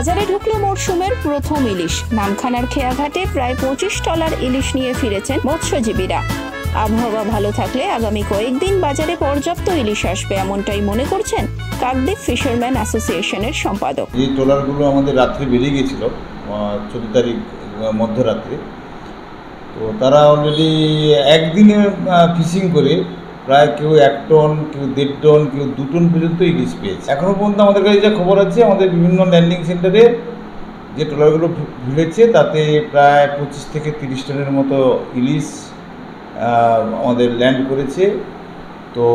বাজারে ঢুকলো মরশুমের প্রথম ইলিশ। নামখানার খেয়াঘাটে প্রায় 25 টলার ইলিশ নিয়ে ফিরেছেন মৎস্যজীবীরা। আবহাওয়া ভালো থাকলে আগামী কয়েকদিন বাজারে পর্যাপ্ত ইলিশ আসবে, এমনটাই মনে করছেন কাকদ্বীপ ফিশারম্যান অ্যাসোসিয়েশনের সম্পাদক। এই ট্রলারগুলো আমাদের রাত্রে বেরিয়ে গেছিল 14 তারিখ মধ্যরাত্রে। তো তারা অলরেডি একদিনে ফিশিং করে প্রায় কেউ 1 টন, কেউ 1.5 টন, কেউ 2 টন পর্যন্ত ইলিশ পেয়েছে। এখনও পর্যন্ত আমাদের কাছে যা খবর আছে, আমাদের বিভিন্ন ল্যান্ডিং সেন্টারে যে ট্রলারগুলো ভিড়েছে তাতে প্রায় 25 থেকে 30 টনের মতো ইলিশ আমাদের ল্যান্ড করেছে। তো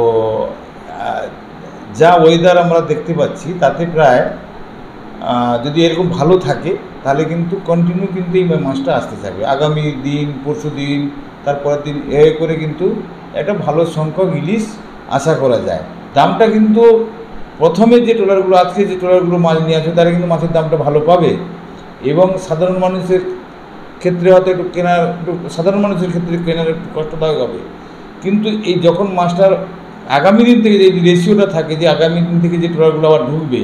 যা ওয়েদার আমরা দেখতে পাচ্ছি তাতে প্রায় যদি এরকম ভালো থাকে তাহলে কিন্তু কন্টিনিউ কিন্তু এই মাছটা আসতে থাকবে। আগামী দিন, পরশু দিন, তারপরের দিন এ করে কিন্তু একটা ভালো সংখ্যক ইলিশ আশা করা যায়। দামটা কিন্তু প্রথমে যে ট্রলারগুলো, আজকে যে ট্রলারগুলো মাছ নিয়ে আসবে তারা কিন্তু মাছের দামটা ভালো পাবে এবং সাধারণ মানুষের ক্ষেত্রে হয়তো সাধারণ মানুষের ক্ষেত্রে কেনার একটু কষ্টদায়ক হবে। কিন্তু এই যখন মাছটার আগামী দিন থেকে যে রেশিওটা থাকে, যে আগামী দিন থেকে যে ট্রলারগুলো আবার ঢুকবে,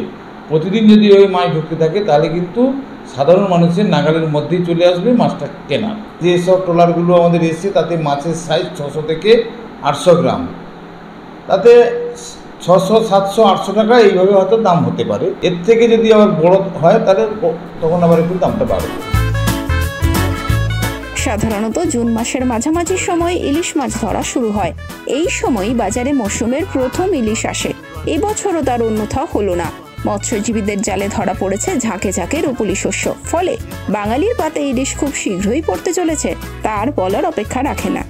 প্রতিদিন যদি ওই মাছ ঢুকতে থাকে তাহলে কিন্তু সাধারণ মানুষের নাগালের মধ্যেই চলে আসবে মাছটা কেনা। যেসব ট্রলারগুলো আমাদের এসছে তাতে মাছের সাইজ 600 থেকে 800 গ্রাম, তাতে 600, 700, 800 টাকা এইভাবে হয়তো দাম হতে পারে। এর থেকে যদি আবার বড় হয় তাহলে তখন আবার একটু দামটা বাড়বে। সাধারণত জুন মাসের মাঝামাঝি সময় ইলিশ মাছ ধরা শুরু হয়। এই সময় বাজারে মরশুমের প্রথম ইলিশ আসে। এবছরও তার অন্যথা হলো না। মৎস্যজীবীদের জালে ধরা পড়েছে ঝাঁকে ঝাঁকে রুপুলি শস্য। ফলে বাঙালির পাতে ইলিশ খুব শীঘ্রই পড়তে চলেছে, তার বলার অপেক্ষা রাখে না।